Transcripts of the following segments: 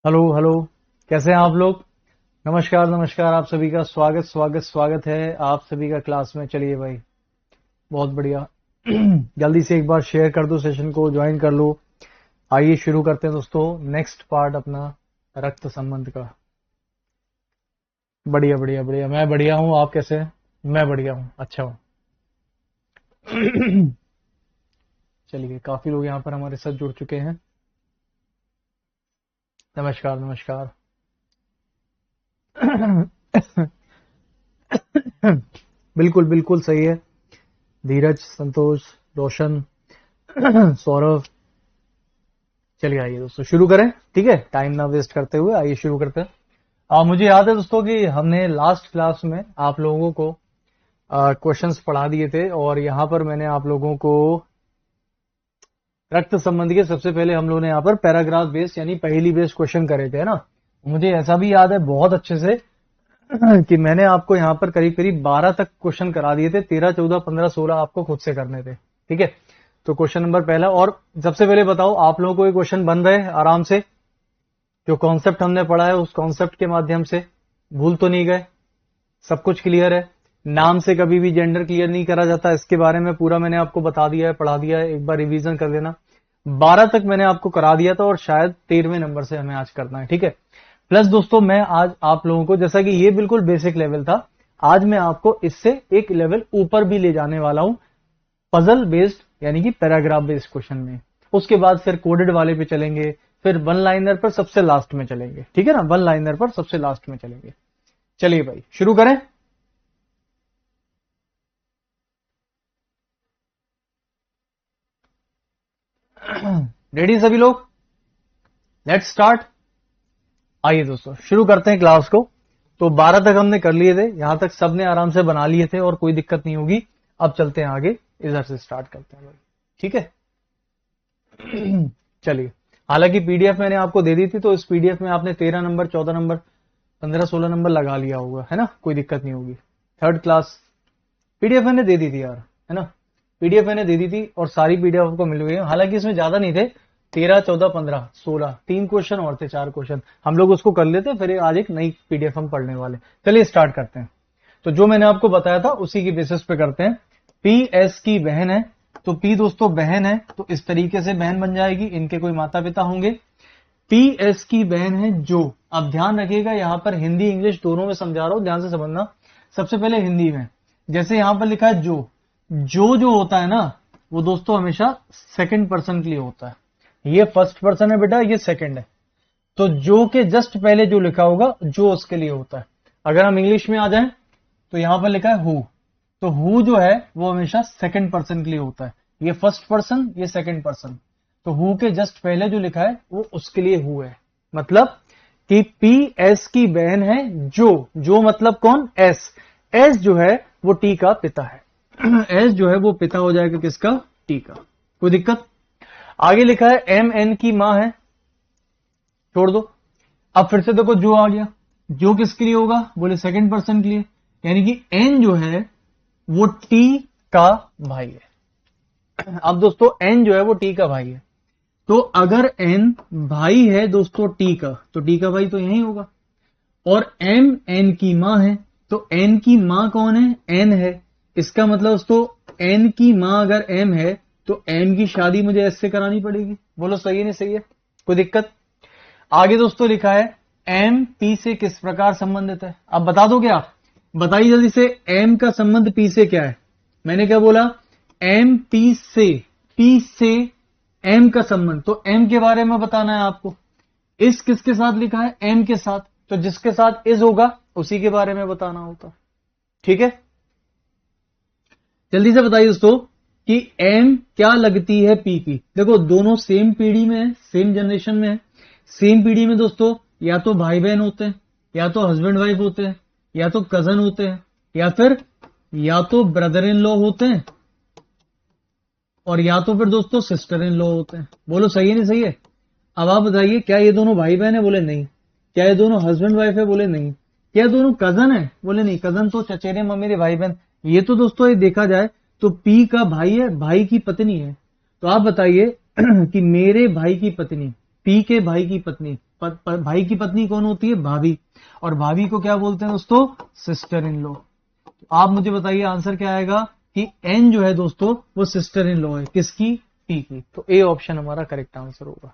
Hello hello. कैसे हैं आप लोग? नमस्कार नमस्कार, आप सभी का स्वागत स्वागत स्वागत है आप सभी का क्लास में। चलिए भाई, बहुत बढ़िया। जल्दी से एक बार शेयर कर दो, सेशन को ज्वाइन कर लो। आइए शुरू करते हैं दोस्तों, नेक्स्ट पार्ट अपना रक्त संबंध का। बढ़िया बढ़िया बढ़िया, मैं बढ़िया हूँ। आप कैसे हैं? मैं बढ़िया हूँ, अच्छा हूँ। चलिए, काफी लोग यहाँ पर हमारे साथ जुड़ चुके हैं। नमस्कार नमस्कार। बिल्कुल बिल्कुल सही है। धीरज, संतोष, रोशन, सौरभ। चलिए आइए दोस्तों शुरू करें। ठीक है, टाइम ना वेस्ट करते हुए आइए शुरू करते हैं। मुझे याद है दोस्तों कि हमने लास्ट क्लास में आप लोगों को क्वेश्चंस पढ़ा दिए थे, और यहाँ पर मैंने आप लोगों को रक्त संबंधी के सबसे पहले हम लोगों ने यहाँ पर पैराग्राफ बेस्ड यानी पहेली बेस्ड क्वेश्चन करे थे, है ना। मुझे ऐसा भी याद है बहुत अच्छे से कि मैंने आपको यहाँ पर करीब करीब 12 तक क्वेश्चन करा दिए थे। 13, 14, 15, 16 आपको खुद से करने थे। ठीक है, तो क्वेश्चन नंबर पहला, और सबसे पहले बताओ आप लोगों को ये क्वेश्चन बन रहे आराम से? जो कॉन्सेप्ट हमने पढ़ा है उस कॉन्सेप्ट के माध्यम से भूल तो नहीं गए? सब कुछ क्लियर है? नाम से कभी भी जेंडर क्लियर नहीं करा जाता, इसके बारे में पूरा मैंने आपको बता दिया है, पढ़ा दिया है। एक बार रिवीजन कर लेना। 12 तक मैंने आपको करा दिया था और शायद 13वें नंबर से हमें आज करना है। ठीक है, प्लस दोस्तों मैं आज आप लोगों को, जैसा कि ये बिल्कुल बेसिक लेवल था, आज मैं आपको इससे एक लेवल ऊपर भी ले जाने वाला हूं, पजल बेस्ड यानी कि पैराग्राफ बेस्ड क्वेश्चन में। उसके बाद फिर कोडेड वाले पे चलेंगे, फिर वन लाइनर पर सबसे लास्ट में चलेंगे। ठीक है ना, वन लाइनर पर सबसे लास्ट में चलेंगे। चलिए भाई शुरू करें। रेडी सभी लोग? Let's start. आइए दोस्तों शुरू करते हैं क्लास को। तो 12 तक हमने कर लिए थे, यहां तक सबने आराम से बना लिए थे और कोई दिक्कत नहीं होगी। अब चलते हैं आगे, इधर से स्टार्ट करते हैं भाई। ठीक है। चलिए, हालांकि पीडीएफ मैंने आपको दे दी थी, तो इस पीडीएफ में आपने 13 नंबर, 14 नंबर, 15, 16 नंबर लगा लिया होगा, है ना। कोई दिक्कत नहीं होगी। थर्ड क्लास पीडीएफ मैंने दे दी थी यार, है ना। पीडीएफ मैंने दे दी थी और सारी पीडीएफ आपको मिल गई है। हालांकि इसमें ज्यादा नहीं थे, 13, 14, 15, 16, 3 क्वेश्चन और थे, 4 क्वेश्चन हम लोग उसको कर लेते, फिर आज एक नई पीडीएफ हम पढ़ने वाले। चलिए स्टार्ट करते हैं। तो जो मैंने आपको बताया था उसी की बेसिस पे करते हैं। पी एस की बहन है, तो पी दोस्तों बहन है, तो इस तरीके से बहन बन जाएगी। इनके कोई माता पिता होंगे। पी एस की बहन है जो, अब ध्यान रखिएगा यहां पर हिंदी इंग्लिश दोनों में समझा रहा हूं, ध्यान से समझना। सबसे पहले हिंदी में, जैसे यहां पर लिखा है जो होता है ना, वो दोस्तों हमेशा सेकंड पर्सन के लिए होता है। ये फर्स्ट पर्सन है बेटा, ये सेकंड है। तो जो के जस्ट पहले जो लिखा होगा जो उसके लिए होता है। अगर हम इंग्लिश में आ जाएं तो यहां पर लिखा है हु, तो हु जो है वो हमेशा सेकंड पर्सन के लिए होता है। ये फर्स्ट पर्सन, ये सेकंड पर्सन। तो हु के जस्ट पहले जो लिखा है वो उसके लिए हु है। मतलब कि पी एस की बहन है जो मतलब कौन? एस। एस जो है वो टी का पिता है। एस जो है वो पिता हो जाएगा किसका? टी का। कोई दिक्कत? आगे लिखा है एम एन की मां है, छोड़ दो। अब फिर से देखो जो आ गया, जो किसके लिए होगा? बोले सेकंड पर्सन के लिए, यानी कि एन जो है वो टी का भाई है। अब दोस्तों एन जो है वो टी का भाई है, तो अगर एन भाई है दोस्तों टी का, तो टी का भाई तो यही होगा। और एम एन की मां है, तो एन की मां कौन है? एन है। इसका मतलब दोस्तों एन की मां अगर एम है तो एम की शादी मुझे एस से करानी पड़ेगी। बोलो सही है नहीं सही है? कोई दिक्कत? आगे दोस्तों लिखा है एम पी से किस प्रकार संबंधित है। अब बता दो क्या? बताइए जल्दी से, एम का संबंध पी से क्या है? मैंने क्या बोला? एम पी से एम का संबंध, तो एम के बारे में बताना है आपको। इस किसके साथ लिखा है? एम के साथ, तो जिसके साथ इज होगा उसी के बारे में बताना होता। ठीक है, जल्दी से बताइए दोस्तों कि एम क्या लगती है पी की। देखो दोनों सेम पीढ़ी में है, सेम जनरेशन में है। सेम पीढ़ी में दोस्तों या तो भाई बहन होते हैं, या तो हस्बैंड वाइफ होते हैं, या तो कजन होते हैं, या तो ब्रदर इन लॉ होते हैं, और या तो फिर दोस्तों सिस्टर इन लॉ होते हैं। बोलो सही है नहीं सही है? अब आप बताइए, क्या ये दोनों भाई बहन है? बोले नहीं। क्या ये दोनों हस्बैंड वाइफ है? बोले नहीं। क्या दोनों कजन है? बोले नहीं, कजन तो चचेरे ममेरे भाई बहन। ये तो दोस्तों ये देखा जाए तो पी का भाई है, भाई की पत्नी है। तो आप बताइए कि मेरे भाई की पत्नी, पी के भाई की पत्नी, भाई की पत्नी कौन होती है? भाभी। और भाभी को क्या बोलते हैं दोस्तों? Sister in law. आप मुझे बताइए आंसर क्या आएगा कि एन जो है दोस्तों वो सिस्टर इन लॉ है किसकी? पी की। तो ए ऑप्शन हमारा करेक्ट आंसर होगा।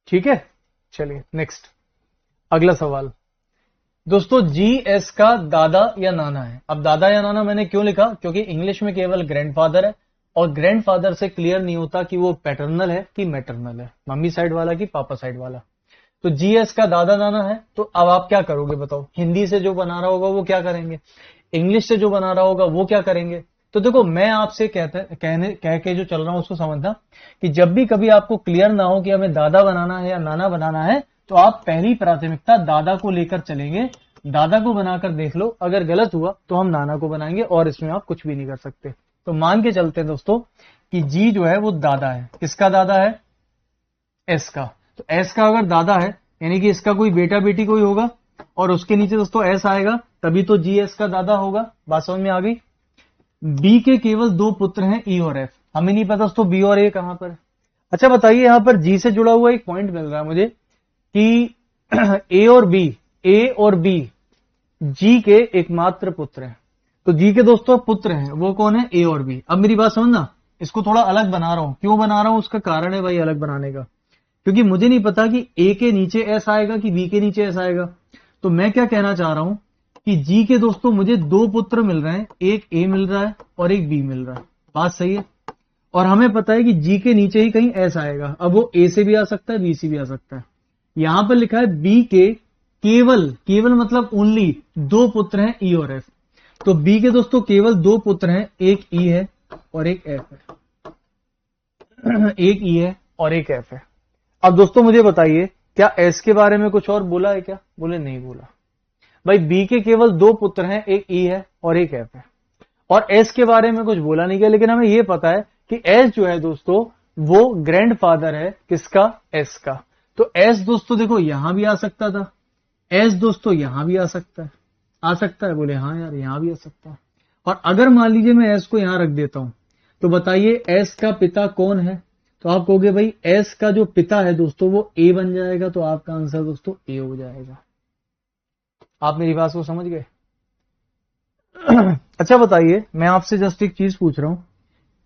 ठीक है, चलिए नेक्स्ट, अगला सवाल। दोस्तों जीएस का दादा या नाना है। अब दादा या नाना मैंने क्यों लिखा? क्योंकि इंग्लिश में केवल ग्रैंडफादर है और ग्रैंडफादर से क्लियर नहीं होता कि वो पैटर्नल है कि मैटरनल है, मम्मी साइड वाला कि पापा साइड वाला। तो जीएस का दादा नाना है, तो अब आप क्या करोगे बताओ? हिंदी से जो बना रहा होगा वो क्या करेंगे, इंग्लिश से जो बना रहा होगा वो क्या करेंगे? तो देखो मैं आपसे कह के जो चल रहा हूं उसको समझना कि जब भी कभी आपको क्लियर ना हो कि हमें दादा बनाना है या नाना बनाना है, तो आप पहली प्राथमिकता दादा को लेकर चलेंगे। दादा को बनाकर देख लो, अगर गलत हुआ तो हम नाना को बनाएंगे और इसमें आप कुछ भी नहीं कर सकते। तो मान के चलते हैं दोस्तों कि जी जो है वो दादा है। किसका दादा है? एस का। तो एस का अगर दादा है यानी कि इसका कोई बेटा बेटी कोई होगा और उसके नीचे दोस्तों एस आएगा, तभी तो जी एस का दादा होगा। बात समझ में आ गई? बी के केवल दो पुत्र हैं, ई और एफ। हमें नहीं पता दोस्तों बी और ए कहां पर है। अच्छा बताइए, यहां पर जी से जुड़ा हुआ एक पॉइंट मिल रहा है मुझे कि ए और बी जी के एकमात्र पुत्र हैं। तो जी के दोस्तों पुत्र हैं, वो कौन है? ए और बी। अब मेरी बात समझना, इसको थोड़ा अलग बना रहा हूं। क्यों बना रहा हूं? उसका कारण है भाई अलग बनाने का, क्योंकि मुझे नहीं पता कि ए के नीचे एस आएगा कि बी के नीचे एस आएगा। तो मैं क्या कहना चाह रहा हूं कि जी के दोस्तों मुझे दो पुत्र मिल रहे हैं, एक ए मिल रहा है और एक बी मिल रहा है। बात सही है? और हमें पता है कि जी के नीचे ही कहीं एस आएगा। अब वो ए से भी आ सकता है, बी से भी आ सकता है। यहां पर लिखा है बी के केवल, केवल मतलब ओनली दो पुत्र हैं, ई और एफ। तो बी के दोस्तों केवल दो पुत्र हैं, एक ई है और एक एफ है। एक ई है और एक एफ है। अब दोस्तों मुझे बताइए, क्या एस के बारे में कुछ और बोला है क्या? बोले नहीं बोला। भाई बी के केवल दो पुत्र हैं, एक ई है और एक एफ है, और एस के बारे में कुछ बोला नहीं गया। लेकिन हमें यह पता है कि एस जो है दोस्तों वो ग्रैंडफादर है किसका? एस का। तो एस दोस्तों देखो यहां भी आ सकता था, एस दोस्तों यहां भी आ सकता है। आ सकता है? बोले हाँ यार यहां भी आ सकता है। और अगर मान लीजिए मैं एस को यहां रख देता हूं, तो बताइए एस का पिता कौन है? तो आप कहोगे भाई एस का जो पिता है दोस्तों वो ए बन जाएगा। तो आपका आंसर दोस्तों ए हो जाएगा। आप मेरी बात को समझ गए? अच्छा बताइए, मैं आपसे जस्ट एक चीज पूछ रहा हूं,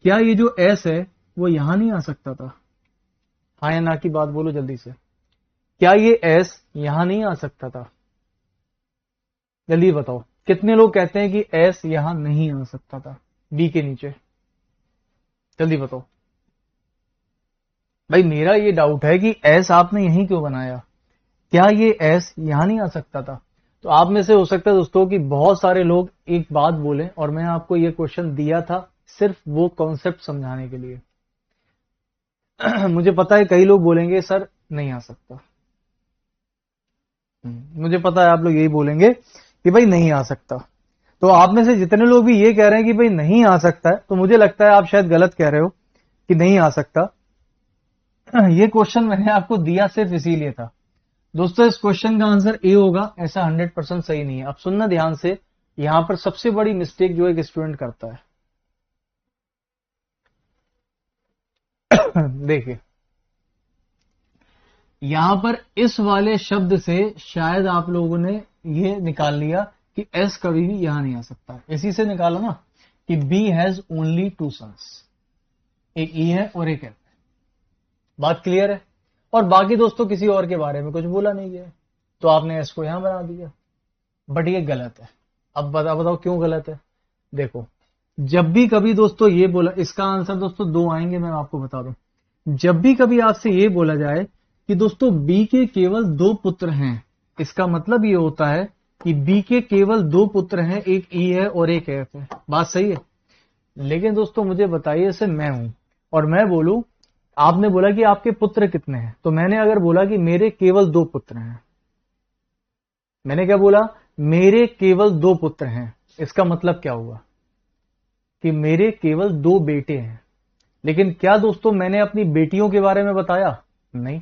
क्या ये जो एस है वो यहां नहीं आ सकता था? हाँ या ना की बात बोलो जल्दी से। क्या ये एस यहां नहीं आ सकता था? जल्दी बताओ। कितने लोग कहते हैं कि एस यहां नहीं आ सकता था बी के नीचे? जल्दी बताओ। भाई मेरा ये डाउट है कि एस आपने यहीं क्यों बनाया? क्या ये एस यहां नहीं आ सकता था? तो आप में से हो सकता है दोस्तों कि बहुत सारे लोग एक बात बोले, और मैं आपको ये क्वेश्चन दिया था सिर्फ वो कॉन्सेप्ट समझाने के लिए। मुझे पता है कई लोग बोलेंगे सर नहीं आ सकता। मुझे पता है आप लोग यही बोलेंगे कि भाई नहीं आ सकता। तो आप में से जितने लोग भी ये कह रहे हैं कि भाई नहीं आ सकता है, तो मुझे लगता है आप शायद गलत कह रहे हो कि नहीं आ सकता। ये क्वेश्चन मैंने आपको दिया सिर्फ इसीलिए था। दोस्तों इस क्वेश्चन का आंसर ए होगा, ऐसा 100% सही नहीं है। अब सुनना ध्यान से, यहां पर सबसे बड़ी मिस्टेक जो एक स्टूडेंट करता है, देखिए यहां पर इस वाले शब्द से शायद आप लोगों ने ये निकाल लिया कि एस कभी भी यहां नहीं आ सकता। इसी से निकाला ना कि b has only two sons, एक ई है और एक एफ है। बात क्लियर है? और बाकी दोस्तों किसी और के बारे में कुछ बोला नहीं गया, तो आपने एस को यहां बना दिया। बट ये गलत है। अब बताओ क्यों गलत है? देखो जब भी कभी दोस्तों ये बोला, इसका आंसर दोस्तों दो आएंगे, मैं आपको बता दूं। जब भी कभी आपसे ये बोला जाए कि दोस्तों बी के केवल दो पुत्र हैं, इसका मतलब ये होता है कि बी के केवल दो पुत्र हैं, एक ई है और एक एफ है। बात सही है? लेकिन दोस्तों मुझे बताइए, जैसे मैं हूं और मैं बोलूं, आपने बोला कि आपके पुत्र कितने हैं, तो मैंने अगर बोला कि मेरे केवल दो पुत्र हैं, मैंने क्या बोला? मेरे केवल दो पुत्र हैं, इसका मतलब क्या हुआ कि मेरे केवल दो बेटे हैं। लेकिन क्या दोस्तों मैंने अपनी बेटियों के बारे में बताया? नहीं।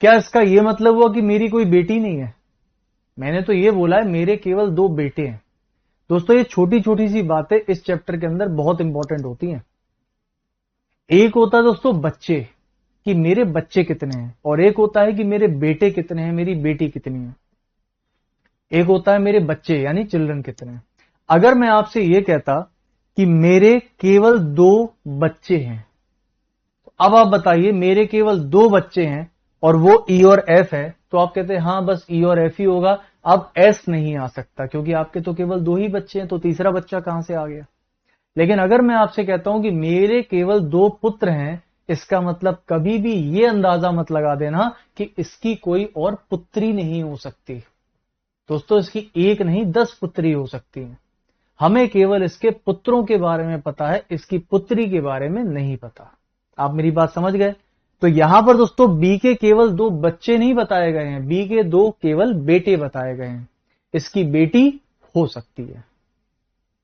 क्या इसका यह मतलब हुआ कि मेरी कोई बेटी नहीं है? मैंने तो यह बोला है मेरे केवल दो बेटे हैं। दोस्तों ये छोटी छोटी सी बातें इस चैप्टर के अंदर बहुत इंपॉर्टेंट होती हैं। एक होता है दोस्तों बच्चे, कि मेरे बच्चे कितने हैं, और एक होता है कि मेरे बेटे कितने हैं, मेरी बेटी कितनी है। एक होता है मेरे बच्चे यानी चिल्ड्रन कितने हैं। अगर मैं आपसे ये कहता कि मेरे केवल 2 बच्चे हैं, अब आप बताइए मेरे केवल 2 बच्चे हैं और वो ई और एफ है, तो आप कहते हैं हाँ बस ई और एफ ही होगा, अब एस नहीं आ सकता क्योंकि आपके तो केवल 2 ही बच्चे हैं, तो तीसरा बच्चा कहां से आ गया। लेकिन अगर मैं आपसे कहता हूं कि मेरे केवल 2 पुत्र हैं, इसका मतलब कभी भी ये अंदाजा मत लगा देना कि इसकी कोई और पुत्री नहीं हो सकती। दोस्तों इसकी एक नहीं 10 पुत्री हो सकती हैं। हमें केवल इसके पुत्रों के बारे में पता है, इसकी पुत्री के बारे में नहीं पता। आप मेरी बात समझ गए। तो यहां पर दोस्तों बी के केवल 2 बच्चे नहीं बताए गए हैं, बी के 2 केवल बेटे बताए गए हैं। इसकी बेटी हो सकती है।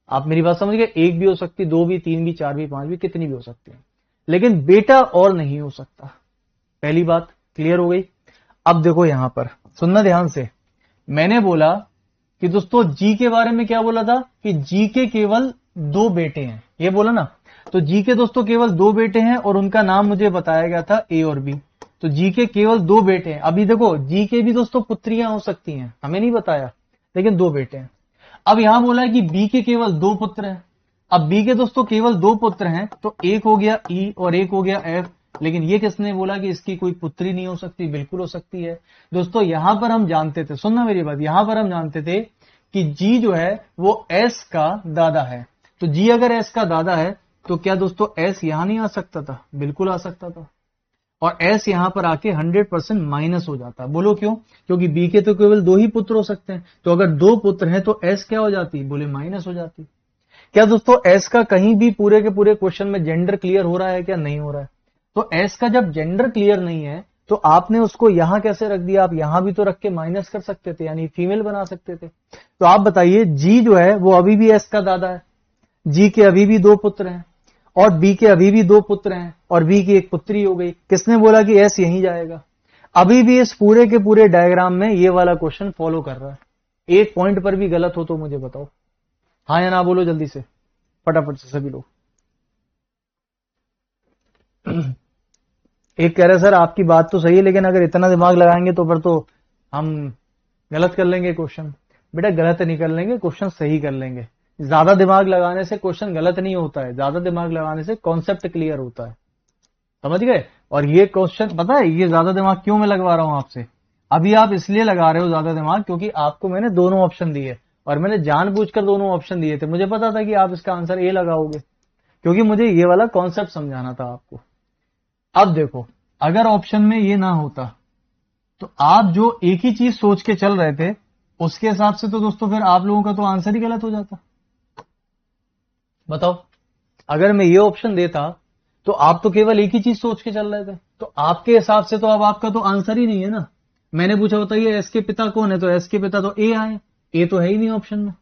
आप मेरी बात समझ गए, 1 भी हो सकती, 2 भी, 3 भी, 4 भी, 5 भी, कितनी भी हो सकती है, लेकिन बेटा और नहीं हो सकता। पहली बात क्लियर हो गई। अब देखो यहां पर सुनना ध्यान से, मैंने बोला कि दोस्तों जी के बारे में क्या बोला था कि जी के केवल 2 बेटे हैं, ये बोला ना। तो जी के दोस्तों केवल 2 बेटे हैं और उनका नाम मुझे बताया गया था ए और बी। तो जी के केवल 2 बेटे हैं। अभी देखो जी के भी दोस्तों पुत्रियां हो सकती हैं, हमें नहीं बताया, लेकिन 2 बेटे हैं। अब यहां बोला है कि बी के केवल 2 पुत्र हैं। अब बी के दोस्तों केवल 2 पुत्र हैं, तो एक हो गया ई और एक हो गया एफ। लेकिन ये किसने बोला कि इसकी कोई पुत्री नहीं हो सकती, बिल्कुल हो सकती है। दोस्तों यहां पर हम जानते थे, सुनना मेरी बात, यहां पर हम जानते थे कि जी जो है वो एस का दादा है। तो जी अगर एस का दादा है तो क्या दोस्तों एस यहां नहीं आ सकता था, बिल्कुल आ सकता था। और एस यहां पर आके 100% माइनस हो जाता। बोलो क्यों, क्योंकि बी के तो केवल 2 ही पुत्र हो सकते हैं, तो अगर 2 पुत्र हैं तो एस क्या हो जाती, बोले माइनस हो जाती। क्या दोस्तों एस का कहीं भी पूरे के पूरे क्वेश्चन में जेंडर क्लियर हो रहा है क्या, नहीं हो रहा है। तो एस का जब जेंडर क्लियर नहीं है तो आपने उसको यहां कैसे रख दिया, आप यहां भी तो रख के माइनस कर सकते थे, यानी फीमेल बना सकते थे। तो आप बताइए जी जो है वो अभी भी एस का दादा है, जी के अभी भी 2 पुत्र हैं और बी के अभी भी 2 पुत्र हैं और बी की एक पुत्री हो गई। किसने बोला कि एस यहीं जाएगा। अभी भी इस पूरे के पूरे डायग्राम में ये वाला क्वेश्चन फॉलो कर रहा है। एक पॉइंट पर भी गलत हो तो मुझे बताओ, हाँ या ना बोलो जल्दी से, फटाफट से सभी लोग। एक कह रहे सर आपकी बात तो सही है, लेकिन अगर इतना दिमाग लगाएंगे तो फिर तो हम गलत कर लेंगे क्वेश्चन। बेटा गलत नहीं कर लेंगे, क्वेश्चन सही कर लेंगे। ज्यादा दिमाग लगाने से क्वेश्चन गलत नहीं होता है, ज्यादा दिमाग लगाने से कॉन्सेप्ट क्लियर होता है, समझ गए। और ये क्वेश्चन पता है ये ज्यादा दिमाग क्यों मैं लगवा रहा हूं आपसे, अभी आप इसलिए लगा रहे हो ज्यादा दिमाग क्योंकि आपको मैंने दोनों ऑप्शन दिए और मैंने जानबूझकर दोनों ऑप्शन दिए थे। मुझे पता था कि आप इसका आंसर ए लगाओगे क्योंकि मुझे ये वाला कॉन्सेप्ट समझाना था आपको। अब देखो अगर ऑप्शन में ये ना होता तो आप जो एक ही चीज सोच के चल रहे थे उसके हिसाब से तो दोस्तों फिर आप लोगों का तो आंसर ही गलत हो जाता। बताओ अगर मैं ये ऑप्शन देता तो आप तो केवल एक ही चीज सोच के चल रहे थे, तो आपके हिसाब से तो अब आपका तो आंसर ही नहीं है ना। मैंने पूछा बताइए एस के पिता कौन है, तो एस के पिता तो ए आए, ए तो है ही नहीं ऑप्शन में।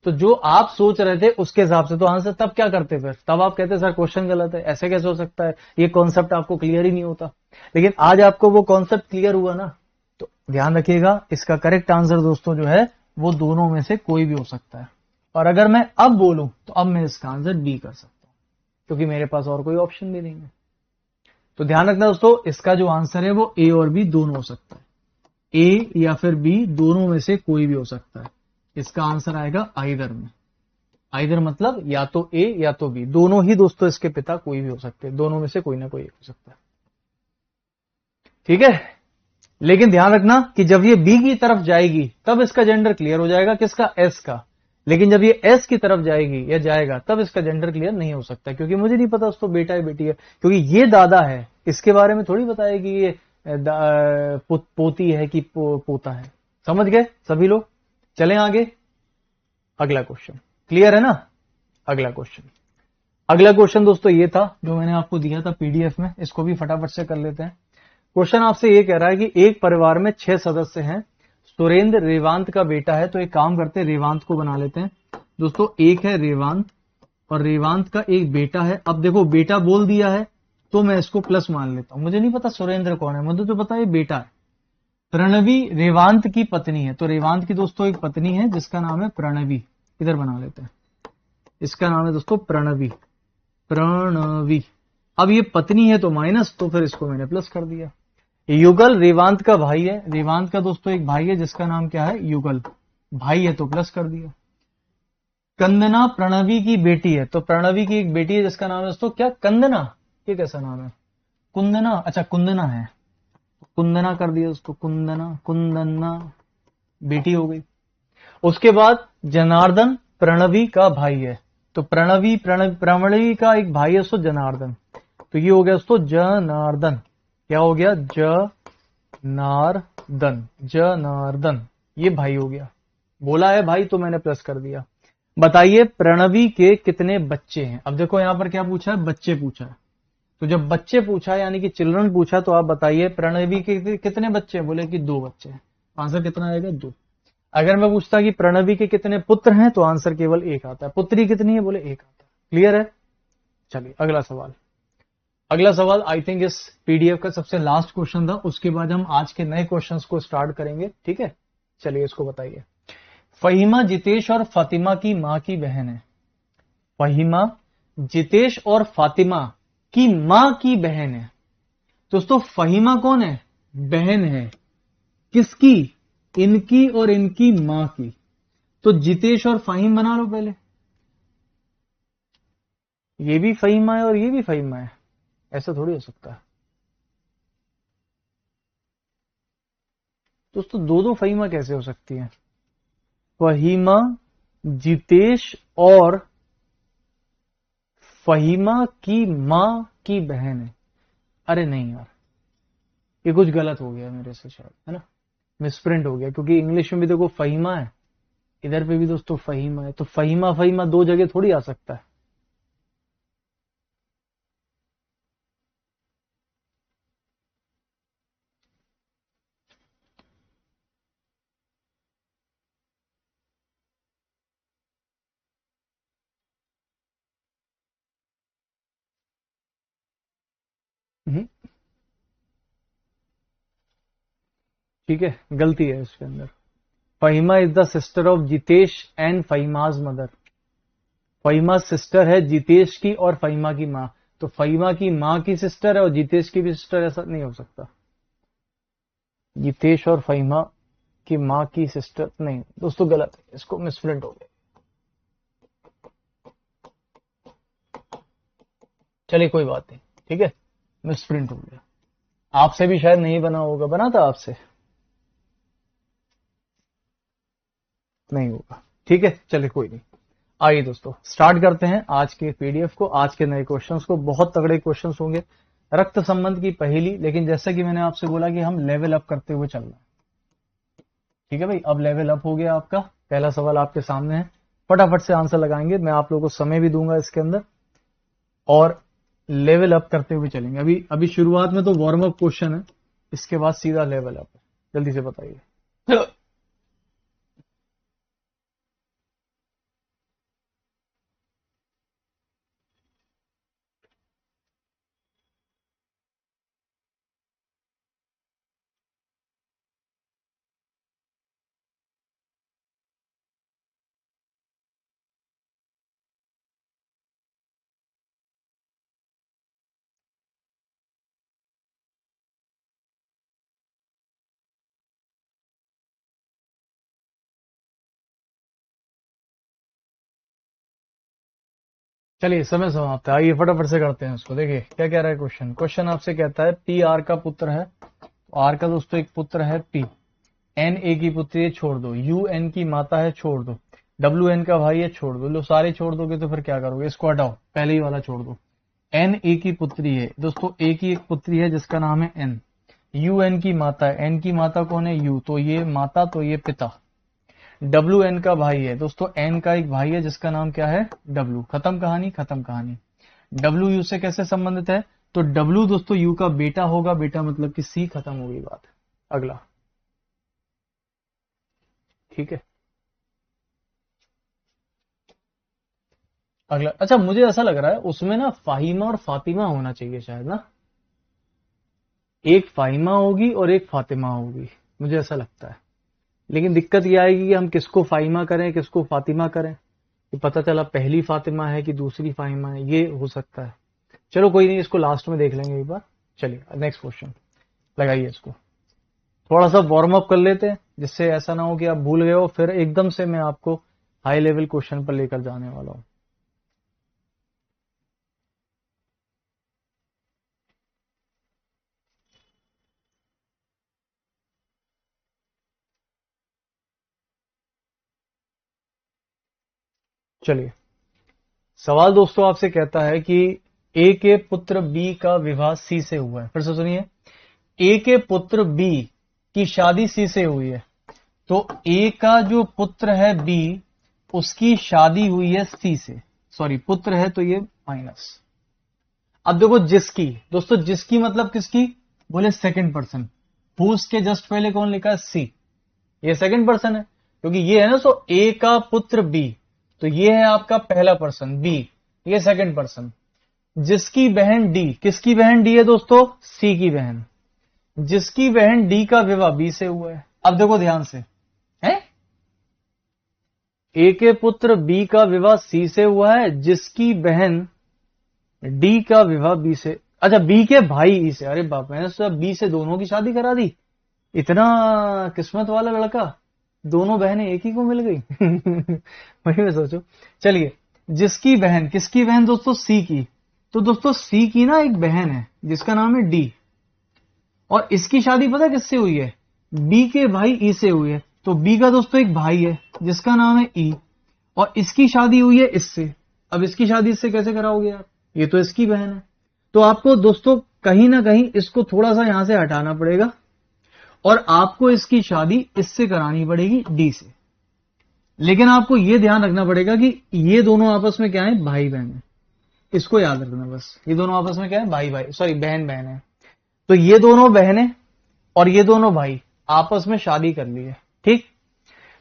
तो जो आप सोच रहे थे उसके हिसाब से तो आंसर, तब क्या करते फिर, तब आप कहते सर क्वेश्चन गलत है, ऐसे कैसे हो सकता है, ये कॉन्सेप्ट आपको क्लियर ही नहीं होता। लेकिन आज आपको वो कॉन्सेप्ट क्लियर हुआ ना, तो ध्यान रखिएगा इसका करेक्ट आंसर दोस्तों जो है वो दोनों में से कोई भी हो सकता है। और अगर मैं अब बोलूं तो अब मैं इसका आंसर बी कर सकता हूं क्योंकि मेरे पास और कोई ऑप्शन भी नहीं है। तो ध्यान रखना दोस्तों इसका जो आंसर है वो ए और बी दोनों हो सकता है, ए या फिर बी दोनों में से कोई भी हो सकता है। इसका आंसर आएगा आइदर में। आइदर मतलब या तो ए या तो बी, दोनों ही दोस्तों इसके पिता कोई भी हो सकते हैं, दोनों में से कोई ना कोई एक हो सकता है। ठीक है, लेकिन ध्यान रखना कि जब ये बी की तरफ जाएगी तब इसका जेंडर क्लियर हो जाएगा, किसका, एस का। लेकिन जब ये एस की तरफ जाएगी या जाएगा तब इसका जेंडर क्लियर नहीं हो सकता क्योंकि मुझे नहीं पता उसको बेटा है बेटी है, क्योंकि ये दादा है इसके बारे में थोड़ी बताया कि ये पोती है कि पोता है। समझ गए सभी लोग, चलें आगे। अगला क्वेश्चन क्लियर है ना। अगला क्वेश्चन दोस्तों ये था जो मैंने आपको दिया था पीडीएफ में, इसको भी फटाफट से कर लेते हैं। क्वेश्चन आपसे ये कह रहा है कि एक परिवार में 6 सदस्य हैं, सुरेंद्र रेवांत का बेटा है। तो एक काम करते हैं रेवांत को बना लेते हैं दोस्तों। एक है रेवांत और रेवांत का एक बेटा है। अब देखो बेटा बोल दिया है तो मैं इसको प्लस मान लेता हूं, मुझे नहीं पता सुरेंद्र कौन है, मुझे तो पता है बेटा है। प्रणवी रेवांत की पत्नी है, तो रेवांत की दोस्तों एक पत्नी है जिसका नाम है प्रणवी। इधर बना लेते हैं। इसका नाम है दोस्तों प्रणवी, प्रणवी। अब ये पत्नी है तो माइनस, तो फिर इसको मैंने प्लस कर दिया। युगल रेवांत का भाई है, रेवांत का दोस्तों एक भाई है जिसका नाम क्या है, युगल, भाई है तो प्लस कर दिया। कंदना प्रणवी की बेटी है, तो प्रणवी की एक बेटी है जिसका नाम है दोस्तों क्या, कंदना। ये कैसा नाम है, कुंदना, अच्छा कुंदना है, कुंदना कर दिया उसको, कुंदना, कुंदना बेटी हो गई। उसके बाद जनार्दन प्रणवी का भाई है, तो प्रणवी का एक भाई है उसको जनार्दन, तो ये हो गया दोस्तों जनार्दन। क्या हो गया, जनार्दन, जनार्दन, ये भाई हो गया। बोला है भाई तो मैंने प्लस कर दिया। बताइए प्रणवी के कितने बच्चे हैं। अब देखो यहां पर क्या पूछा है, बच्चे पूछा है, तो जब बच्चे पूछा है यानी कि चिल्ड्रन पूछा, तो आप बताइए प्रणवी के कितने बच्चे हैं, बोले कि 2 बच्चे हैं, आंसर कितना आएगा, 2। अगर मैं पूछता कि प्रणवी के कितने पुत्र हैं, तो आंसर केवल 1 आता है। पुत्री कितनी है, बोले 1 आता है। क्लियर है। चलिए अगला सवाल। अगला सवाल आई थिंक इस पीडीएफ का सबसे लास्ट क्वेश्चन था, उसके बाद हम आज के नए क्वेश्चंस को स्टार्ट करेंगे, ठीक है। चलिए इसको बताइए। फहीमा जितेश और फातिमा की मां की बहन है। फहीमा जितेश और फातिमा की मां की बहन है। दोस्तों फहीमा कौन है, बहन है, किसकी, इनकी और इनकी मां की। तो जितेश और फहीम बना लो पहले, ये भी फहीमा है और ये भी फहीमा है, ऐसा थोड़ी हो सकता है दोस्तों, दो दो फहीमा कैसे हो सकती है। फहीमा जितेश और फहीमा की मां की बहन है। अरे नहीं यार, ये कुछ गलत हो गया मेरे से शायद, है ना, मिसप्रिंट हो गया, क्योंकि इंग्लिश में भी देखो फहीमा है, इधर पे भी दोस्तों फहीमा है, तो फहीमा फहीमा 2 जगह थोड़ी आ सकता है। हम्म, ठीक है, गलती है इसके अंदर। Fahima is the sister of Jitesh and Fahima's mother. Fahima sister है जितेश की और फहीमा की मां, तो फहीमा की मां की सिस्टर है और जितेश की भी सिस्टर, ऐसा नहीं हो सकता। जितेश और फहीमा की मां की सिस्टर नहीं दोस्तों, गलत है, इसको मिसप्रिंट हो गया। चलिए कोई बात नहीं, ठीक है, मिसप्रिंट हो गया। आपसे भी शायद नहीं बना होगा, बना था आपसे, नहीं होगा, ठीक है, चलिए कोई नहीं। आइए दोस्तों स्टार्ट करते हैं आज के पीडीएफ को, आज के नए क्वेश्चंस को। बहुत तगड़े क्वेश्चंस होंगे, रक्त संबंध की पहेली, लेकिन जैसा कि मैंने आपसे बोला कि हम लेवल अप करते हुए चलना है, ठीक है भाई। अब लेवल अप हो गया आपका, पहला सवाल आपके सामने है, फटाफट से आंसर लगाएंगे, मैं आप लोगों को समय भी दूंगा इसके अंदर, और लेवल अप करते हुए चलेंगे। अभी अभी शुरुआत में तो वार्म अप क्वेश्चन है, इसके बाद सीधा लेवल अप है। जल्दी से बताइए। चलिए समय समाप्त है, आइए फटाफट से करते हैं उसको। देखिए क्या कह रहा है क्वेश्चन। क्वेश्चन आपसे कहता है पी आर का पुत्र है, तो आर का दोस्तों एक पुत्र है पी, एन ए की पुत्री है, छोड़ दो, यू एन की माता है, छोड़ दो, डब्ल्यू एन का भाई है, छोड़ दो। लो सारे छोड़ दोगे तो फिर क्या करोगे, इसको हटाओ, पहले ही वाला छोड़ दो। एन ए की पुत्री है दोस्तों, ए की एक पुत्री है जिसका नाम है एन, यू एन की माता है, एन की माता कौन है, यू, तो ये माता, तो ये पिता। डब्ल्यू एन का भाई है दोस्तों, एन का एक भाई है जिसका नाम क्या है, डब्ल्यू। खत्म कहानी, खत्म कहानी। डब्ल्यू यू से कैसे संबंधित है, तो डब्ल्यू दोस्तों यू का बेटा होगा, बेटा मतलब कि सी, खत्म हो गई बात। अगला, ठीक है, अगला। अच्छा मुझे ऐसा लग रहा है उसमें ना फाहिमा और फातिमा होना चाहिए शायद ना, एक फाहिमा होगी और एक फातिमा होगी, मुझे ऐसा लगता है। लेकिन दिक्कत यह आएगी कि हम किसको फाहिमा करें किसको फातिमा करें, कि पता चला पहली फातिमा है कि दूसरी फाहिमा है, ये हो सकता है। चलो कोई नहीं, इसको लास्ट में देख लेंगे एक बार। चलिए नेक्स्ट क्वेश्चन लगाइए इसको। थोड़ा सा वार्म अप कर लेते हैं, जिससे ऐसा ना हो कि आप भूल गए हो फिर एकदम से मैं आपको हाई लेवल क्वेश्चन पर लेकर जाने वाला हूं। चलिए, सवाल दोस्तों आपसे कहता है कि ए के पुत्र बी का विवाह सी से हुआ है। फिर से सुनिए, ए के पुत्र बी की शादी सी से हुई है, तो ए का जो पुत्र है बी, उसकी शादी हुई है सी से। सॉरी, पुत्र है तो ये माइनस। अब देखो जिसकी, दोस्तों जिसकी मतलब किसकी, बोले सेकंड पर्सन। हुज के जस्ट पहले कौन लिखा है, सी, ये सेकंड पर्सन है क्योंकि ये है ना। सो ए का पुत्र बी, तो ये है आपका पहला पर्सन बी, ये सेकंड पर्सन। जिसकी बहन डी, किसकी बहन डी है दोस्तों, सी की बहन। जिसकी बहन डी का विवाह बी से हुआ है। अब देखो ध्यान से, है ए के पुत्र बी का विवाह सी से हुआ है, जिसकी बहन डी का विवाह बी से, अच्छा बी के भाई ई से। अरे बाप, मैंने सोचा बी से दोनों की शादी करा दी, इतना किस्मत वाला लड़का, दोनों बहनें एक ही को मिल गई। वही मैं सोचो। चलिए, जिसकी बहन, किसकी बहन दोस्तों, सी की। तो दोस्तों सी की ना एक बहन है जिसका नाम है डी, और इसकी शादी पता किससे हुई है, बी के भाई ई से हुई है। तो बी का दोस्तों एक भाई है जिसका नाम है ई, और इसकी शादी हुई है इससे। अब इसकी शादी इससे कैसे कराओगे आप, ये तो इसकी बहन है। तो आपको दोस्तों कहीं ना कहीं इसको थोड़ा सा यहां से हटाना पड़ेगा, और आपको इसकी शादी इससे करानी पड़ेगी डी से। लेकिन आपको यह ध्यान रखना पड़ेगा कि ये दोनों आपस में क्या है, भाई बहन है। इसको याद रखना बस, ये दोनों आपस में क्या है, भाई भाई, सॉरी बहन बहन है। तो ये दोनों बहनें और ये दोनों भाई आपस में शादी कर ली है, ठीक।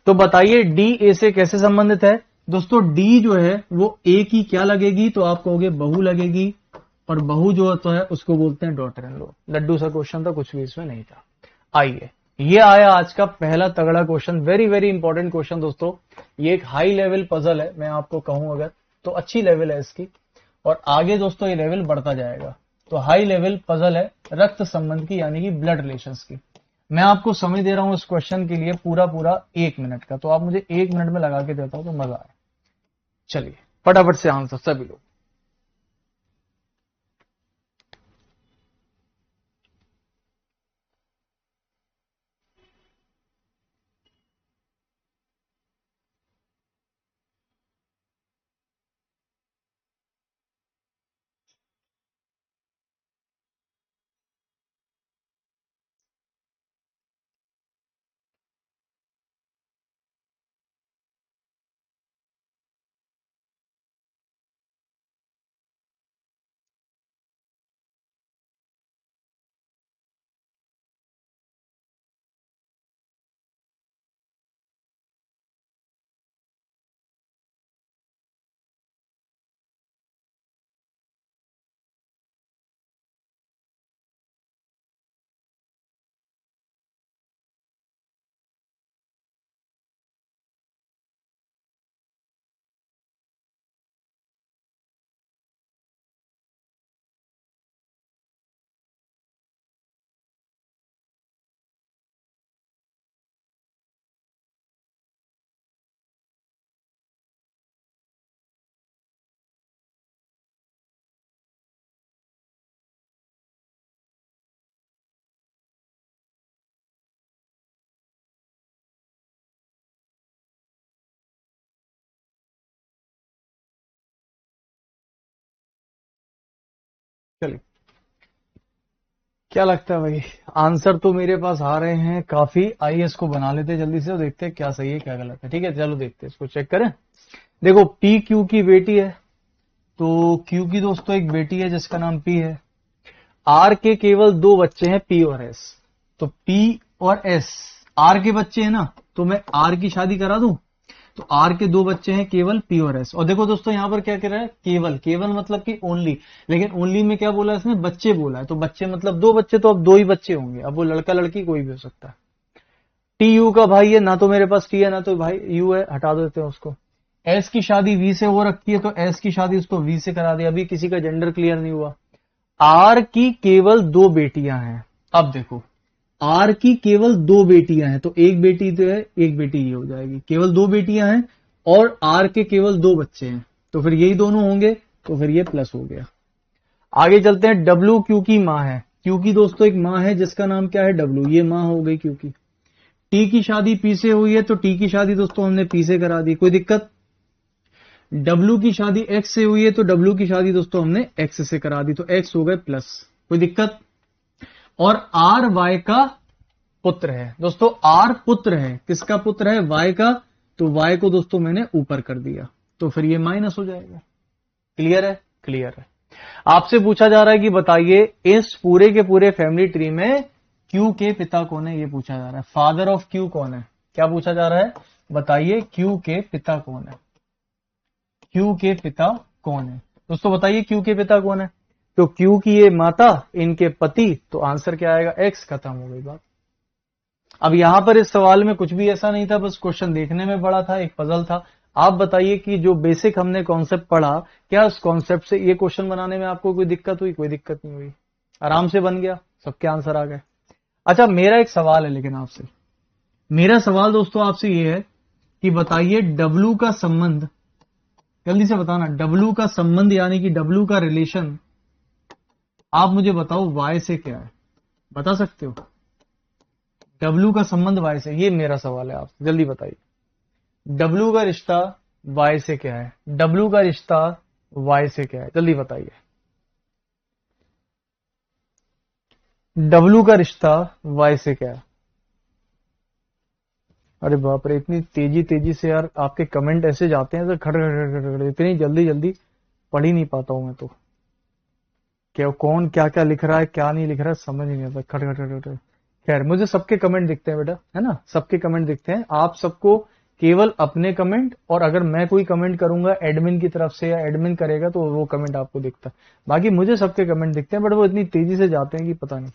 तो बताइए डी ए से कैसे संबंधित है दोस्तों। डी जो है वो ए की क्या लगेगी, तो आप कहोगे बहू लगेगी, और बहू जो होता है उसको बोलते हैं डॉटर इन लॉ। लड्डू सा क्वेश्चन था, कुछ भी इसमें नहीं था। आइए, ये आया आज का पहला तगड़ा question, very very important question दोस्तों। ये एक हाई लेवल पजल है, मैं आपको कहूं अगर तो अच्छी लेवल है इसकी, और आगे दोस्तों ये लेवल बढ़ता जाएगा। तो हाई लेवल पजल है रक्त संबंध की, यानी कि ब्लड रिलेशंस की। मैं आपको समय दे रहा हूं इस क्वेश्चन के लिए पूरा पूरा 1 मिनट का, तो आप मुझे 1 मिनट में लगा के देता हूं तो मजा आए। चलिए फटाफट से आंसर सभी लोग। चलिए, क्या लगता है भाई, आंसर तो मेरे पास आ रहे हैं काफी। आइए इसको बना लेते हैं जल्दी से और देखते हैं क्या सही है क्या गलत है। ठीक है, चलो देखते हैं, इसको चेक करें। देखो पी क्यू की बेटी है, तो क्यू की दोस्तों एक बेटी है जिसका नाम पी है। आर के केवल 2 बच्चे हैं, पी और एस। तो पी और एस आर के बच्चे हैं ना, तो मैं आर की शादी करा दूं। तो आर के 2 बच्चे हैं केवल, पी और एस। और देखो दोस्तों यहां पर क्या कह रहा है, केवल, केवल मतलब कि ओनली। लेकिन ओनली में क्या बोला इसने, बच्चे बोला है। तो बच्चे मतलब 2 बच्चे, तो अब 2 ही बच्चे होंगे। अब वो लड़का लड़की कोई भी हो सकता है। टी यू का भाई है ना, तो मेरे पास टी है ना तो भाई यू है, हटा देते हैं उसको। एस की शादी वी से हो रखी है तो एस की शादी उसको वी से करा दी। अभी किसी का जेंडर क्लियर नहीं हुआ। आर की केवल 2 बेटियां हैं। अब देखो आर की केवल 2 बेटियां हैं तो एक बेटी तो है, एक बेटी ये हो जाएगी। केवल 2 बेटियां हैं और आर के केवल 2 बच्चे हैं तो फिर यही दोनों होंगे तो फिर ये प्लस हो गया। आगे चलते हैं। डब्ल्यू क्यू की माँ है। क्यू की दोस्तों एक माँ है जिसका नाम क्या है डब्ल्यू, ये माँ हो गई क्यू की। टी की शादी पी से हुई है तो टी की शादी दोस्तों हमने पी से करा दी, कोई दिक्कत। डब्ल्यू की शादी एक्स से हुई है तो डब्ल्यू की शादी दोस्तों हमने एक्स से करा दी तो एक्स हो गए प्लस, कोई दिक्कत। और आर वाई का पुत्र है दोस्तों, आर पुत्र है, किसका पुत्र है वाई का, तो वाई को दोस्तों मैंने ऊपर कर दिया तो फिर ये माइनस हो जाएगा। क्लियर है? क्लियर है। आपसे पूछा जा रहा है कि बताइए इस पूरे के पूरे फैमिली ट्री में क्यू के पिता कौन है, ये पूछा जा रहा है। फादर ऑफ क्यू कौन है, क्या पूछा जा रहा है, बताइए क्यू के पिता कौन है, क्यू के पिता कौन है दोस्तों, बताइए क्यू के पिता कौन है। तो क्यू की ये माता, इनके पति, तो आंसर क्या आएगा एक्स। खत्म हो गई बात। अब यहां पर इस सवाल में कुछ भी ऐसा नहीं था, बस क्वेश्चन देखने में बड़ा था, एक पजल था। आप बताइए कि जो बेसिक हमने कॉन्सेप्ट पढ़ा, क्या उस कॉन्सेप्ट से ये क्वेश्चन बनाने में आपको कोई दिक्कत हुई? कोई दिक्कत नहीं हुई, आराम से बन गया, सबके आंसर आ गए। अच्छा मेरा एक सवाल है लेकिन आपसे, मेरा सवाल दोस्तों आपसे ये है कि बताइए डब्ल्यू का संबंध, जल्दी से बताना, डब्ल्यू का संबंध यानी कि डब्ल्यू का रिलेशन आप मुझे बताओ वाई से क्या है, बता सकते हो? डब्ल्यू का संबंध वाई से, ये मेरा सवाल है आपसे, जल्दी बताइए। डब्ल्यू का रिश्ता वाई से क्या है, डब्ल्यू का रिश्ता वाई से क्या है, जल्दी बताइए। डब्ल्यू का रिश्ता वाई से क्या है? अरे बाप रे, इतनी तेजी तेजी से यार आपके कमेंट ऐसे जाते हैं तो खड़ खड़ खड़ खड़, इतनी जल्दी जल्दी पढ़ ही नहीं पाता हूं मैं तो। क्या कौन क्या क्या लिख रहा है क्या नहीं लिख रहा है समझ ही नहीं आता, खड़ खड़ खड़ खड़। खैर मुझे सबके कमेंट दिखते हैं बेटा, है ना, सबके कमेंट दिखते हैं। आप सबको केवल अपने कमेंट, और अगर मैं कोई कमेंट करूंगा एडमिन की तरफ से या एडमिन करेगा तो वो कमेंट आपको दिखता है। बाकी मुझे सबके कमेंट दिखते हैं बट वो इतनी तेजी से जाते हैं कि पता नहीं।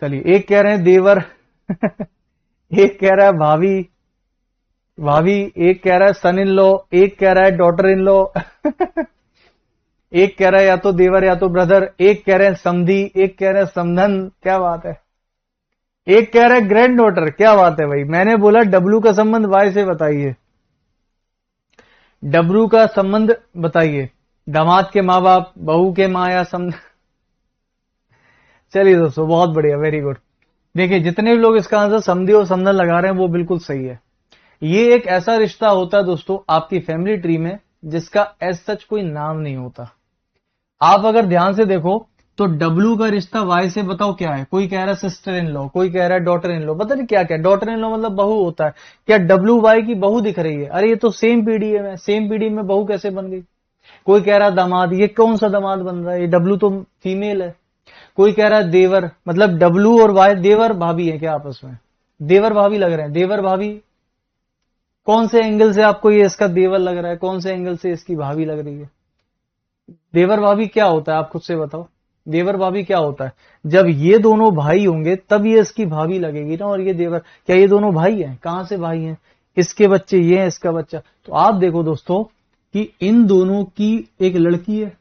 चलिए, एक कह रहे हैं देवर एक कह रहा है भाभी, भाभी, एक कह रहा है सन इन लॉ, एक कह रहा है डॉटर इन लॉ एक कह रहा है या तो देवर या तो ब्रदर, एक कह रहे हैं समधी, एक कह रहे हैं समधन, क्या बात है, एक कह रहा है ग्रैंड डॉटर, क्या बात है भाई। मैंने बोला डब्ल्यू का संबंध वाई से बताइए, डब्ल्यू का संबंध बताइए, दामाद के माँ बाप, बहू के माँ या समध। चलिए दोस्तों बहुत बढ़िया, वेरी गुड। देखिए जितने भी लोग इसका आंसर समधी और समधन लगा रहे हैं वो बिल्कुल सही है। ये एक ऐसा रिश्ता होता है दोस्तों आपकी फैमिली ट्री में जिसका एज सच कोई नाम नहीं होता। आप अगर ध्यान से देखो तो डब्ल्यू का रिश्ता वाई से बताओ क्या है, कोई कह रहा है सिस्टर इन लॉ, कोई कह रहा है डॉटर इन लॉ, पता नहीं क्या क्या, डॉटर इन लॉ मतलब बहू होता है क्या, डब्ल्यू वाई की बहू दिख रही है, अरे ये तो सेम पीढ़ी है, सेम पीढ़ी में बहू कैसे बन गई। कोई कह रहा है दामाद, ये कौन सा दामाद बन रहा है, ये डब्ल्यू तो फीमेल है। कोई कह रहा है देवर, मतलब डब्ल्यू और वाई देवर भाभी है क्या आपस में, देवर भाभी लग रहे हैं, देवर भाभी, कौन से एंगल से आपको ये इसका देवर लग रहा है, कौन से एंगल से इसकी भाभी लग रही है। देवर भाभी क्या होता है आप खुद से बताओ, देवर भाभी क्या होता है, जब ये दोनों भाई होंगे तब ये इसकी भाभी लगेगी ना, और ये देवर, क्या ये दोनों भाई हैं, कहां से भाई हैं, इसके बच्चे ये हैं, इसका बच्चा। तो आप देखो दोस्तों कि इन दोनों की एक लड़की है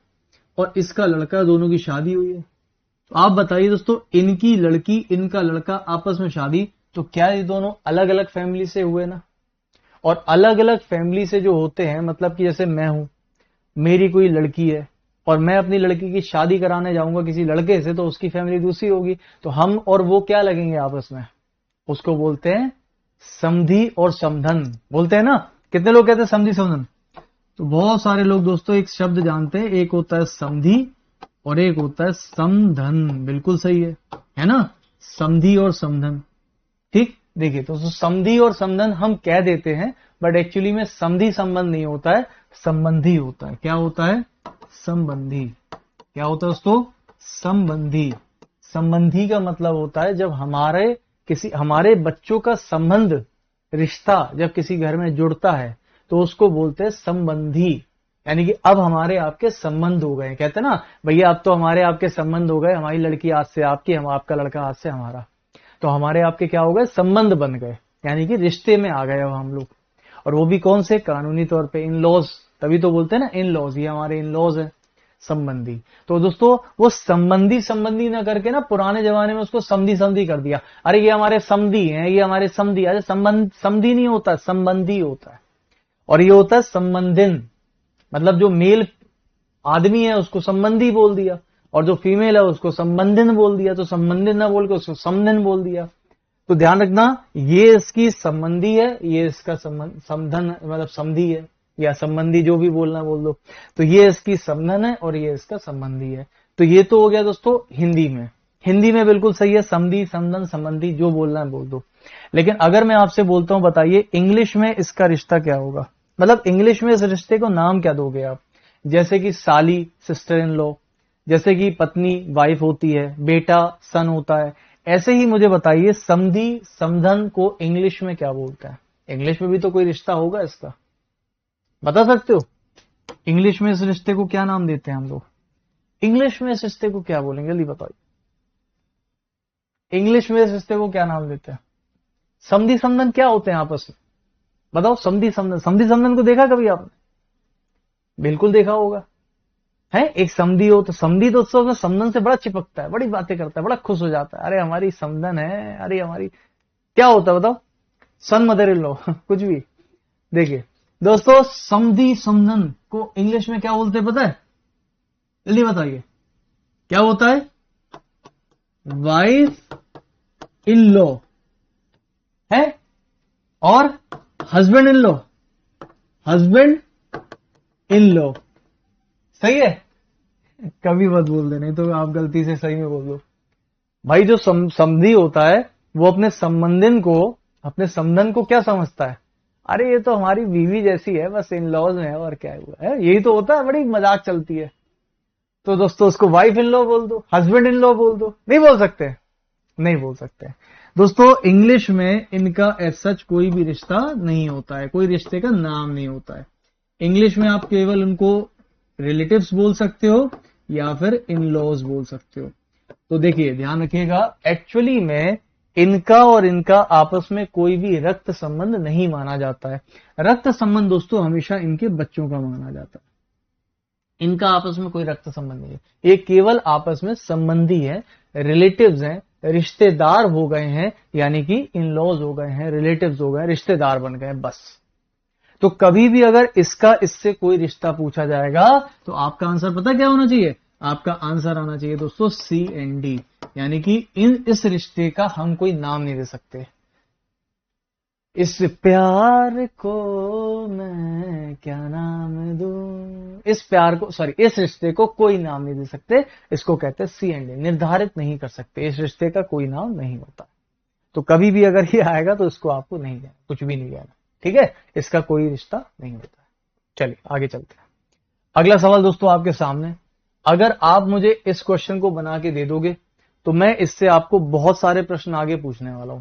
और इसका लड़का, दोनों की शादी हुई है। तो आप बताइए दोस्तों, इनकी लड़की इनका लड़का आपस में शादी, तो क्या ये दोनों अलग अलग फैमिली से हुए ना, और अलग अलग फैमिली से जो होते हैं, मतलब कि जैसे मैं हूं, मेरी कोई लड़की है और मैं अपनी लड़की की शादी कराने जाऊंगा किसी लड़के से, तो उसकी फैमिली दूसरी होगी, तो हम और वो क्या लगेंगे आपस में, उसको बोलते हैं समधी और समधन, बोलते हैं ना। कितने लोग कहते हैं समधी समधन, तो बहुत सारे लोग दोस्तों एक शब्द जानते हैं, एक होता है समधी और एक होता है समधन, बिल्कुल सही है ना, समधी और समधन। ठीक, देखिए तो समधी और समधन हम कह देते हैं बट एक्चुअली में समधी संबंध नहीं होता है, संबंधी होता है। क्या होता है, संबंधी। क्या होता है दोस्तों, संबंधी। संबंधी का मतलब होता है जब हमारे बच्चों का संबंध, रिश्ता जब किसी घर में जुड़ता है तो उसको बोलते हैं संबंधी, यानी कि अब हमारे आपके संबंध हो गए। कहते हैं ना भैया अब तो हमारे आपके संबंध हो गए, हमारी लड़की आज से आपकी, हम आपका लड़का आज से हमारा, तो हमारे आपके क्या हो गए, संबंध बन गए, यानी कि रिश्ते में आ गए अब हम लोग। और वो भी कौन से, कानूनी तौर पे, इन लॉज, तभी तो बोलते हैं ना इन लॉज, ये हमारे इन लॉज है, संबंधी। तो दोस्तों वो संबंधी संबंधी ना करके ना पुराने जमाने में उसको समधी समधी कर दिया, अरे ये हमारे समधी हैं, ये हमारे समधी, अरे संबंध समधी नहीं होता, संबंधी होता है। और ये होता है संबंधिन, मतलब जो मेल आदमी है उसको संबंधी बोल दिया, और जो फीमेल है उसको संबंधिन बोल दिया, तो संबंधिन ना बोल के उसको समधिन बोल दिया। तो ध्यान रखना, ये इसकी संबंधी है, ये इसका समधन मतलब समधी है, या संबंधी, जो भी बोलना बोल दो। तो ये इसकी समधन है और ये इसका संबंधी है। तो ये तो हो गया दोस्तों हिंदी में। हिंदी में बिल्कुल सही है, समधी समधन संबंधी, जो बोलना है बोल दो। लेकिन अगर मैं आपसे बोलता हूं बताइए इंग्लिश में इसका रिश्ता क्या होगा, मतलब इंग्लिश में इस रिश्ते को नाम क्या दोगे आप? जैसे कि साली सिस्टर इन लॉ, जैसे कि पत्नी वाइफ होती है, बेटा सन होता है, ऐसे ही मुझे बताइए समधी समधन को इंग्लिश में क्या बोलते हैं? इंग्लिश में भी तो कोई रिश्ता होगा इसका, बता सकते हो? इंग्लिश में इस रिश्ते को क्या नाम देते हैं हम लोग? इंग्लिश में इस रिश्ते को क्या बोलेंगे, जल्दी बताइए। इंग्लिश में इस रिश्ते को क्या नाम देते हैं? समधी समधन क्या होते हैं आपस में, बताओ? समधी समधन, समधी समधन को देखा कभी आपने? बिल्कुल देखा होगा, है। एक समधी हो तो समधी तो उससे समधन से बड़ा चिपकता है, बड़ी बातें करता है, बड़ा खुश हो जाता है, अरे हमारी समधन है, अरे हमारी, क्या होता है बताओ? सन मदर इन लॉ कुछ भी। देखिए दोस्तों, समधी समधन को इंग्लिश में क्या बोलते हैं पता है? जल्दी बताइए, क्या होता है? वाइफ इन लॉ है, और husband in law, husband in law, सही है। कभी मत बोल दे, नहीं तो आप गलती से सही में बोल दो। भाई जो समधी होता है वो अपने संबंधिन को, अपने समधन को क्या समझता है? अरे ये तो हमारी बीवी जैसी है, बस इन लॉज में है, और क्या हुआ है, यही तो होता है, बड़ी मजाक चलती है। तो दोस्तों उसको वाइफ इन लॉ बोल दो, हस्बैंड इन लॉ बोल दो, नहीं बोल सकते? नहीं बोल सकते। दोस्तों इंग्लिश में इनका एज सच कोई भी रिश्ता नहीं होता है, कोई रिश्ते का नाम नहीं होता है। इंग्लिश में आप केवल उनको रिलेटिव्स बोल सकते हो या फिर इन लॉज बोल सकते हो। तो देखिए ध्यान रखिएगा, एक्चुअली में इनका और इनका आपस में कोई भी रक्त संबंध नहीं माना जाता है। रक्त संबंध दोस्तों हमेशा इनके बच्चों का माना जाता है, इनका आपस में कोई रक्त संबंध नहीं है, ये केवल आपस में संबंधी है, रिलेटिव्स हैं, रिश्तेदार हो गए हैं, यानी कि इन लॉज हो गए हैं, रिलेटिव्स हो गए, रिश्तेदार बन गए बस। तो कभी भी अगर इसका इससे कोई रिश्ता पूछा जाएगा तो आपका आंसर पता क्या होना चाहिए? आपका आंसर आना चाहिए दोस्तों सी एंड डी, यानी कि इस रिश्ते का हम कोई नाम नहीं दे सकते। इस प्यार को मैं क्या नाम दूं, इस प्यार को, सॉरी, इस रिश्ते को कोई नाम नहीं दे सकते, इसको कहते हैं सी एंड डी, निर्धारित नहीं कर सकते, इस रिश्ते का कोई नाम नहीं होता। तो कभी भी अगर ये आएगा तो इसको आपको नहीं कहना, कुछ भी नहीं कहना, ठीक है? इसका कोई रिश्ता नहीं होता है। चलिए आगे चलते हैं। अगला सवाल दोस्तों आपके सामने, अगर आप मुझे इस क्वेश्चन को बना के दे दोगे तो मैं इससे आपको बहुत सारे प्रश्न आगे पूछने वाला हूं,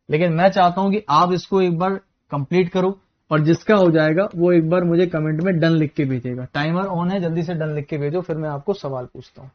लेकिन मैं चाहता हूं कि आप इसको एक बार कंप्लीट करो, और जिसका हो जाएगा वो एक बार मुझे कमेंट में डन लिख के भेजेगा। टाइमर ऑन है, जल्दी से डन लिख के भेजो, फिर मैं आपको सवाल पूछता हूं।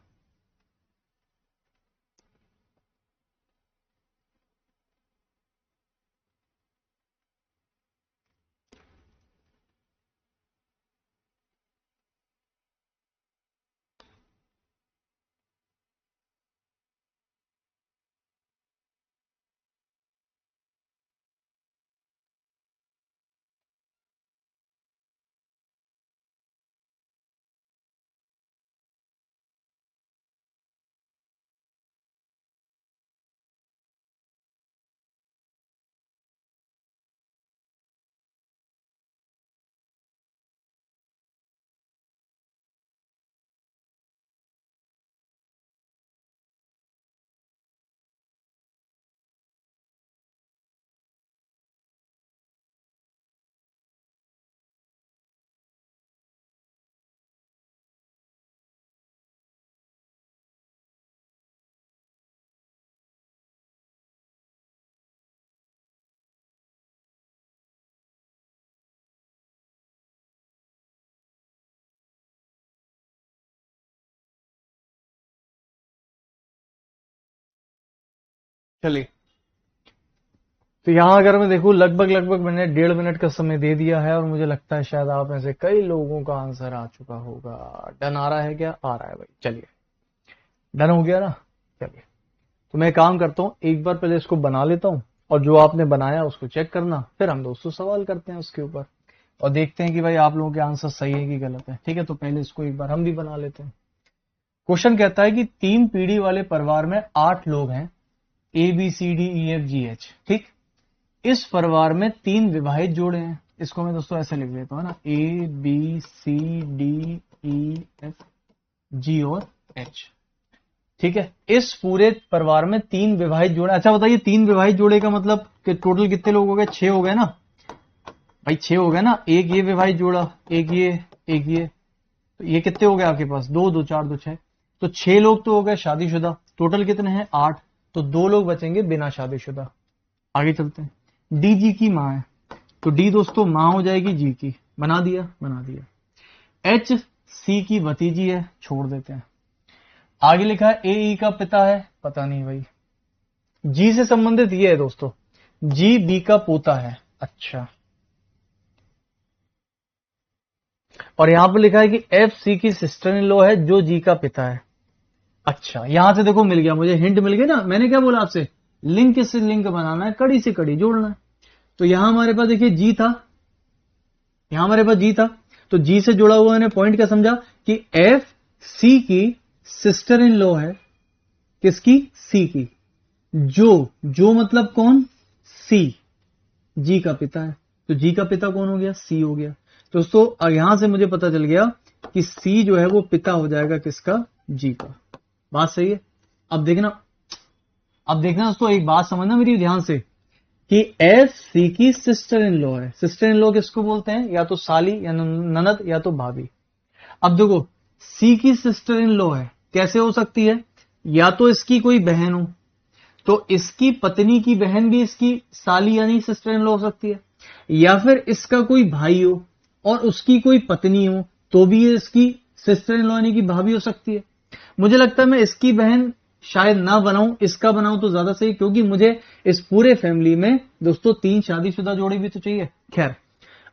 चलिए तो यहाँ अगर मैं देखूं लगभग मैंने 1.5 मिनट का समय दे दिया है और मुझे लगता है शायद आप में से कई लोगों का आंसर आ चुका होगा। डन आ रहा है क्या? आ रहा है भाई, चलिए डन हो गया ना। चलिए तो मैं काम करता हूँ, एक बार पहले इसको बना लेता हूँ और जो आपने बनाया उसको चेक करना, फिर हम दोस्तों सवाल करते हैं उसके ऊपर और देखते हैं कि भाई आप लोगों के आंसर सही है कि गलत है। ठीक है, तो पहले इसको एक बार हम भी बना लेते हैं। क्वेश्चन कहता है कि 3 पीढ़ी वाले परिवार में 8 लोग हैं, ABCDEFGH। ठीक, इस परिवार में 3 विवाहित जोड़े हैं। इसको मैं दोस्तों ऐसे लिख देता हूँ ना, ABCDEFG और H। ठीक है, इस पूरे परिवार में 3 विवाहित जोड़े। अच्छा बताइए, 3 विवाहित जोड़े का मतलब कि टोटल कितने लोग हो गए? 6 हो गए ना भाई, 6 हो गए ना। एक ये विवाहित जोड़ा, एक ये, एक ये, तो ये कितने हो गए आपके पास? 2 2 4 2 6, तो 6 लोग तो हो गए शादीशुदा। टोटल कितने हैं? 8। तो 2 लोग बचेंगे बिना शादीशुदा। आगे चलते हैं। डी जी की माँ है, तो डी दोस्तों माँ हो जाएगी जी की। बना दिया? बना दिया। एच सी की भतीजी है, छोड़ देते हैं। आगे लिखा है ए ई का पिता है, पता नहीं भाई। जी से संबंधित ये है दोस्तों, जी बी का पोता है। अच्छा, और यहां पर लिखा है कि एफ सी की सिस्टर इन लॉ है जो जी का पिता है। अच्छा, यहां से देखो मिल गया मुझे, हिंट मिल गई ना। मैंने क्या बोला आपसे, लिंक से लिंक बनाना है, कड़ी से कड़ी जोड़ना है। तो यहां हमारे पास देखिए जी था, यहां हमारे पास जी था, तो जी से जुड़ा हुआ मैंने पॉइंट क्या समझा कि एफ सी की सिस्टर इन लॉ है। किसकी? सी की। जो मतलब कौन? सी, जी का पिता है। तो जी का पिता कौन हो गया? सी हो गया। दोस्तों यहां से मुझे पता चल गया कि सी जो है वो पिता हो जाएगा किसका? जी का। बात सही है। अब देखना दोस्तों, एक बात समझना मेरी ध्यान से, कि एफ सी की सिस्टर इन लॉ है। सिस्टर इन लॉ किसको बोलते हैं? या तो साली, या ननद, या तो भाभी। अब देखो, सी की सिस्टर इन लॉ है, कैसे हो सकती है? या तो इसकी कोई बहन हो, तो इसकी पत्नी की बहन भी इसकी साली यानी सिस्टर इन लॉ हो सकती है, या फिर इसका कोई भाई हो और उसकी कोई पत्नी हो, तो भी ये इसकी सिस्टर इन लॉ यानी कि भाभी हो सकती है। मुझे लगता है मैं इसकी बहन शायद ना बनाऊं, इसका बनाऊं तो ज्यादा सही, क्योंकि मुझे इस पूरे फैमिली में दोस्तों 3 शादीशुदा जोड़े भी तो चाहिए। खैर,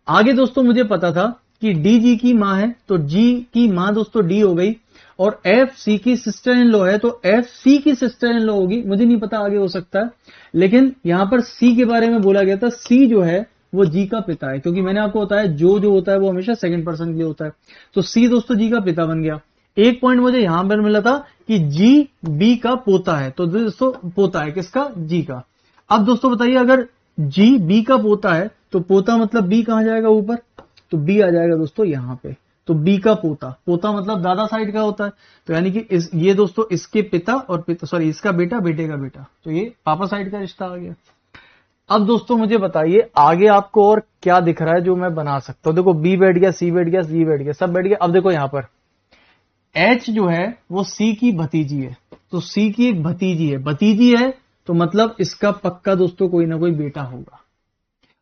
आगे दोस्तों मुझे पता था कि डी जी की मां है, तो जी की मां दोस्तों डी हो गई, और एफ सी की सिस्टर इन लॉ है, तो एफ सी की सिस्टर इन लॉ होगी। मुझे नहीं पता आगे हो सकता है, लेकिन यहां पर सी के बारे में बोला गया था। सी जो है वो जी का पिता है, क्योंकि मैंने आपको बताया जो होता है वो हमेशा सेकंड पर्सन के लिए होता है। तो सी दोस्तों जी का पिता बन गया। एक पॉइंट मुझे यहां पर मिला था कि जी बी का पोता है, तो दोस्तों पोता है किसका? जी का। अब दोस्तों बताइए, अगर जी बी का पोता है तो पोता मतलब बी कहां जाएगा? ऊपर। तो बी आ जाएगा दोस्तों यहां पे। तो बी का पोता, पोता मतलब दादा साइड का होता है, तो यानी कि ये दोस्तों इसके पिता और पिता, सॉरी इसका बेटा, बेटे का बेटा, तो ये पापा साइड का रिश्ता आ गया। अब दोस्तों मुझे बताइए आगे आपको और क्या दिख रहा है जो मैं बना सकता हूं। देखो बी बैठ गया, सी बैठ गया, जी बैठ गया, सब बैठ गया। अब देखो यहां पर एच जो है वो सी की भतीजी है, तो सी की एक भतीजी है। भतीजी है तो मतलब इसका पक्का दोस्तों कोई ना कोई बेटा होगा।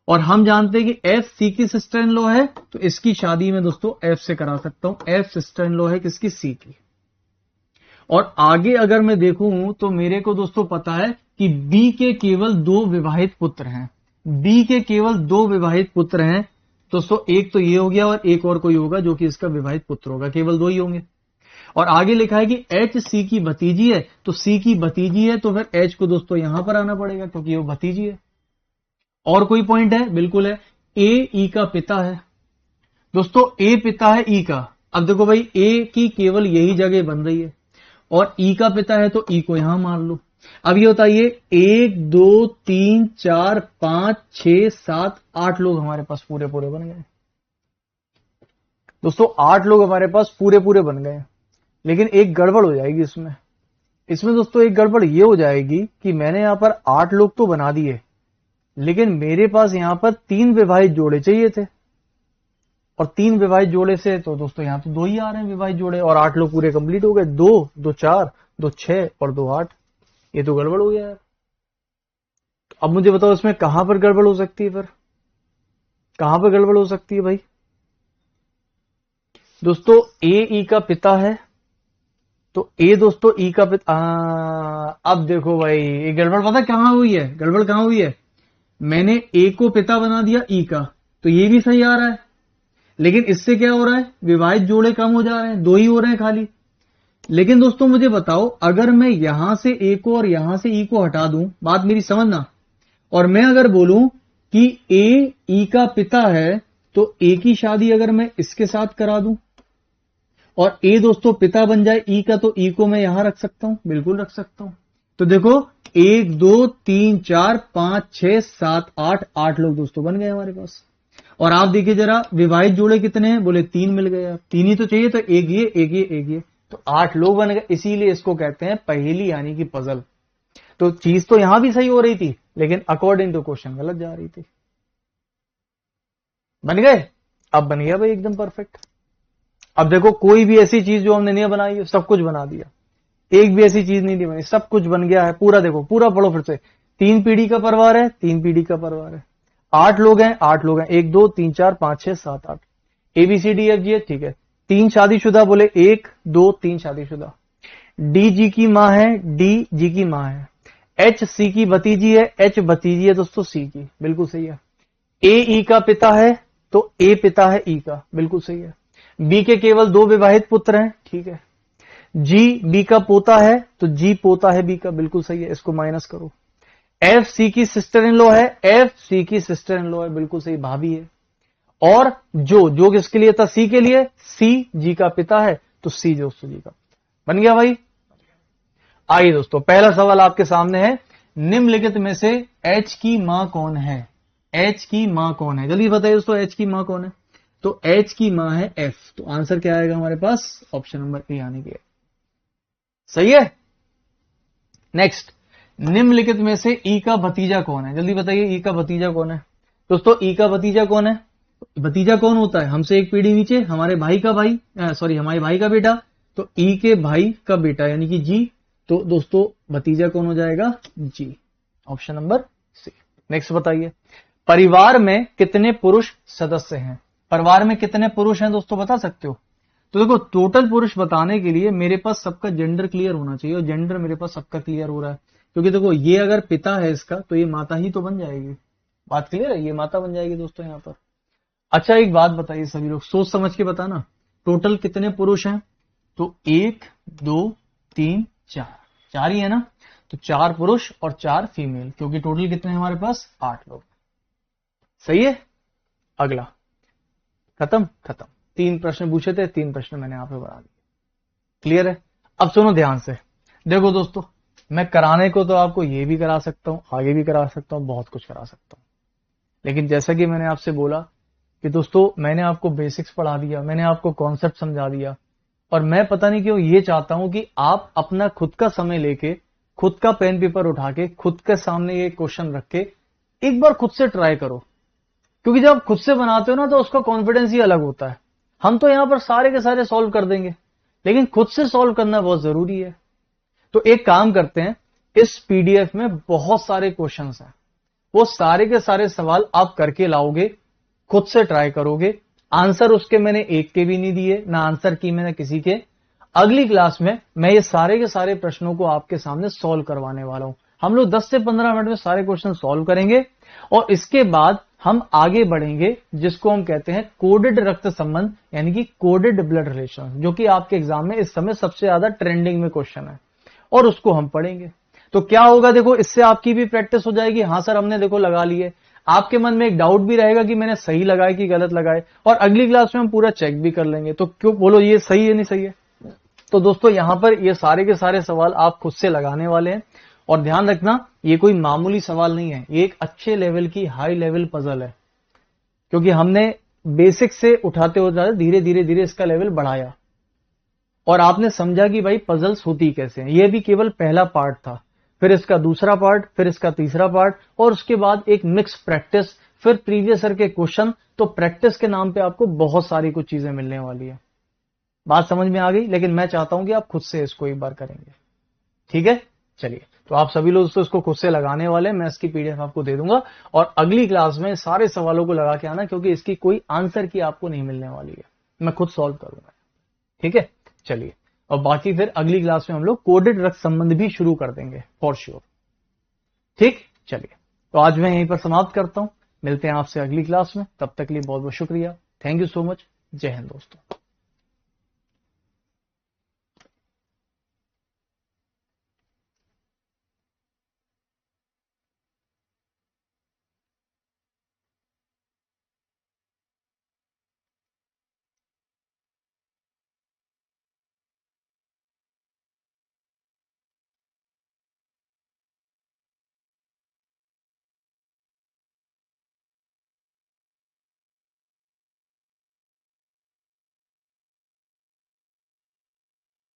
और हम जानते हैं कि एफ सी की सिस्टर इन लॉ है, तो इसकी शादी में दोस्तों एफ से करा सकता हूं। एफ सिस्टर इन लॉ है किसकी? सी की। और आगे अगर मैं देखूं तो मेरे को दोस्तों पता है कि बी के केवल 2 विवाहित पुत्र हैं। बी के केवल 2 विवाहित पुत्र हैं दोस्तों, एक तो ये हो गया और एक और कोई होगा जो कि इसका विवाहित पुत्र होगा, केवल 2 ही होंगे। और आगे लिखा है कि एच सी की भतीजी है, तो सी की भतीजी है तो फिर एच को दोस्तों यहां पर आना पड़ेगा क्योंकि वो भतीजी है। और कोई पॉइंट है? बिल्कुल है। ए ई का पिता है दोस्तों, ए पिता है ई का। अब देखो भाई, ए की केवल यही जगह बन रही है और ई का पिता है, तो ई को यहां मान लो। अब ये बताइए, 1 2 3 4 5 6 7 8 लोग हमारे पास पूरे पूरे बन गए दोस्तों। 8 लोग हमारे पास पूरे पूरे बन गए, लेकिन एक गड़बड़ हो जाएगी इसमें। इसमें दोस्तों एक गड़बड़ ये हो जाएगी कि मैंने यहां पर 8 लोग तो बना दिए, लेकिन मेरे पास यहां पर 3 विवाहित जोड़े चाहिए थे, और 3 विवाहित जोड़े से तो दोस्तों यहां तो 2 ही आ रहे हैं विवाहित जोड़े, और 8 लोग पूरे कंप्लीट हो गए। 2 2 4 2 6 और 2 8, ये तो गड़बड़ हो गया यार। अब मुझे बताओ इसमें कहां पर गड़बड़ हो सकती है? फिर कहां पर गड़बड़ हो सकती है भाई? दोस्तों ए ई का पिता है, तो ए दोस्तों ई का पिता। अब देखो भाई, ये गड़बड़ पता कहां हुई है? गड़बड़ कहां हुई है? मैंने ए को पिता बना दिया ई का, तो ये भी सही आ रहा है। लेकिन इससे क्या हो रहा है, विवाहित जोड़े कम हो जा रहे हैं, 2 ही हो रहे हैं खाली। लेकिन दोस्तों मुझे बताओ, अगर मैं यहां से ए को और यहां से ई को हटा दूं, बात मेरी समझना, और मैं अगर बोलूं कि ए ई का पिता है, तो ए की शादी अगर मैं इसके साथ करा दूं और ए दोस्तों पिता बन जाए ई का, तो ई को मैं यहां रख सकता हूं, बिल्कुल रख सकता हूं। तो देखो 1 2 3 4 5 6 7 8 8 लोग दोस्तों बन गए हमारे पास। और आप देखिए जरा, विवाहित जोड़े कितने हैं, बोले 3 मिल गए। आप 3 ही तो चाहिए, तो एक ये एक ये एक ये, तो 8 लोग बन गए। इसीलिए इसको कहते हैं पहेली यानी कि पजल। तो चीज तो यहां भी सही हो रही थी, लेकिन अकॉर्डिंग टू क्वेश्चन गलत जा रही थी। बन गए, अब बन गया भाई एकदम परफेक्ट। अब देखो कोई भी ऐसी चीज जो हमने नहीं बनाई है, सब कुछ बना दिया। एक भी ऐसी चीज नहीं थी बनी, सब कुछ बन गया है पूरा। देखो पूरा पढ़ो फिर से। 3 पीढ़ी का परिवार है, 3 पीढ़ी का परिवार है। 8 लोग हैं, 8 लोग हैं, 1 2 3 4 5 6 7 8, ABCDFG है, ठीक है। 3 शादीशुदा, बोले 1 2 3 शादीशुदा। डी जी की माँ है, डी जी की माँ है। एच सी की भतीजी है, एच भतीजी है दोस्तों सी की, बिल्कुल सही है। ए ई का पिता है, तो ए पिता है ई का, बिल्कुल सही है। बी के केवल 2 विवाहित पुत्र हैं, ठीक है। जी बी का पोता है, तो जी पोता है बी का, बिल्कुल सही है। इसको माइनस करो। एफ सी की सिस्टर इन लॉ है, एफ सी की सिस्टर इन लॉ है, बिल्कुल सही, भाभी है। और जो किसके लिए था, सी के लिए, सी जी का पिता है, तो सी दोस्तों जी का बन गया भाई। आइए दोस्तों, पहला सवाल आपके सामने है, निम्नलिखित में से एच की मां कौन है। एच की मां कौन है, जल्दी बताइए दोस्तों, एच की मां कौन है। तो एच की मां है एफ, तो आंसर क्या आएगा हमारे पास, ऑप्शन नंबर ए यानी कि सही है। नेक्स्ट, निम्नलिखित में से ई का भतीजा कौन है, जल्दी बताइए ई का भतीजा कौन है। दोस्तों ई का भतीजा कौन है, भतीजा कौन होता है, हमसे एक पीढ़ी नीचे, हमारे भाई का भाई, सॉरी हमारे भाई का बेटा, तो ई के भाई का बेटा यानी कि जी। तो दोस्तों भतीजा कौन हो जाएगा, जी, ऑप्शन नंबर सी। नेक्स्ट बताइए, परिवार में कितने पुरुष सदस्य हैं। परिवार में कितने पुरुष हैं दोस्तों, बता सकते हो। तो देखो टोटल पुरुष बताने के लिए मेरे पास सबका जेंडर क्लियर होना चाहिए, और जेंडर मेरे पास सबका क्लियर हो रहा है, क्योंकि देखो ये अगर पिता है इसका, तो ये माता ही तो बन जाएगी। बात क्लियर है, ये माता बन जाएगी दोस्तों यहाँ पर। अच्छा एक बात बताइए सभी लोग, सोच समझ के बताना, टोटल कितने पुरुष हैं। तो 1 2 3 4, 4 ही है ना। तो 4 पुरुष और 4 फीमेल, क्योंकि टोटल कितने हैं हमारे पास, 8 लोग। सही है। अगला, खत्म खत्म। 3 प्रश्न पूछे थे, 3 प्रश्न मैंने यहाँ पे बना दिए। क्लियर है। अब सुनो ध्यान से, देखो दोस्तों, मैं कराने को तो आपको ये भी करा सकता हूं, आगे भी करा सकता हूं, बहुत कुछ करा सकता हूं। लेकिन जैसा कि मैंने आपसे बोला कि दोस्तों मैंने आपको बेसिक्स पढ़ा दिया, मैंने आपको कॉन्सेप्ट समझा दिया, और मैं पता नहीं क्यों ये चाहता हूं कि आप अपना खुद का समय लेके, खुद का पेन पेपर उठा के, खुद के सामने ये क्वेश्चन रख के एक बार खुद से ट्राई करो। क्योंकि जब आप खुद से बनाते हो ना, तो उसका कॉन्फिडेंस ही अलग होता है। हम तो यहां पर सारे के सारे सॉल्व कर देंगे, लेकिन खुद से सॉल्व करना बहुत जरूरी है। तो एक काम करते हैं, इस पीडीएफ में बहुत सारे क्वेश्चंस हैं, वो सारे के सारे सवाल आप करके लाओगे, खुद से ट्राई करोगे। आंसर उसके मैंने एक के भी नहीं दिए, ना आंसर की मैंने किसी के। अगली क्लास में मैं ये सारे के सारे प्रश्नों को आपके सामने सॉल्व करवाने वाला हूं। हम लोग 10 से 15 मिनट में सारे क्वेश्चन सॉल्व करेंगे, और इसके बाद हम आगे बढ़ेंगे, जिसको हम कहते हैं कोडेड रक्त संबंध, यानी कि कोडेड ब्लड रिलेशन, जो कि आपके एग्जाम में इस समय सबसे ज्यादा ट्रेंडिंग में क्वेश्चन है, और उसको हम पढ़ेंगे। तो क्या होगा, देखो इससे आपकी भी प्रैक्टिस हो जाएगी। हाँ सर हमने देखो लगा लिए, आपके मन में एक डाउट भी रहेगा कि मैंने सही लगाए कि गलत लगाए, और अगली क्लास में हम पूरा चेक भी कर लेंगे। तो क्यों बोलो ये सही है नहीं सही है। तो दोस्तों यहां पर ये सारे के सारे सवाल आप खुद से लगाने वाले हैं, और ध्यान रखना ये कोई मामूली सवाल नहीं है, ये एक अच्छे लेवल की हाई लेवल पजल है, क्योंकि हमने बेसिक से उठाते होते धीरे धीरे धीरे इसका लेवल बढ़ाया, और आपने समझा कि भाई पजल्स होती कैसे हैं। ये भी केवल पहला पार्ट था, फिर इसका दूसरा पार्ट, फिर इसका तीसरा पार्ट, और उसके बाद एक मिक्स प्रैक्टिस, फिर प्रीवियस ईयर के क्वेश्चन। तो प्रैक्टिस के नाम पे आपको बहुत सारी कुछ चीजें मिलने वाली है। बात समझ में आ गई, लेकिन मैं चाहता हूं कि आप खुद से इसको एक बार करेंगे, ठीक है। चलिए, तो आप सभी लोग दोस्तों इसको खुद से लगाने वाले हैं, मैं इसकी पीडीएफ आपको दे दूंगा, और अगली क्लास में सारे सवालों को लगा के आना, क्योंकि इसकी कोई आंसर की आपको नहीं मिलने वाली है, मैं खुद सॉल्व करूंगा, ठीक है। चलिए, और बाकी फिर अगली क्लास में हम लोग कोडेड रक्त संबंध भी शुरू कर देंगे फॉर श्योर, ठीक। चलिए, तो आज मैं यहीं पर समाप्त करता हूं, मिलते हैं आपसे अगली क्लास में, तब तक के लिए बहुत बहुत शुक्रिया। Thank you so much. जय हिंद दोस्तों।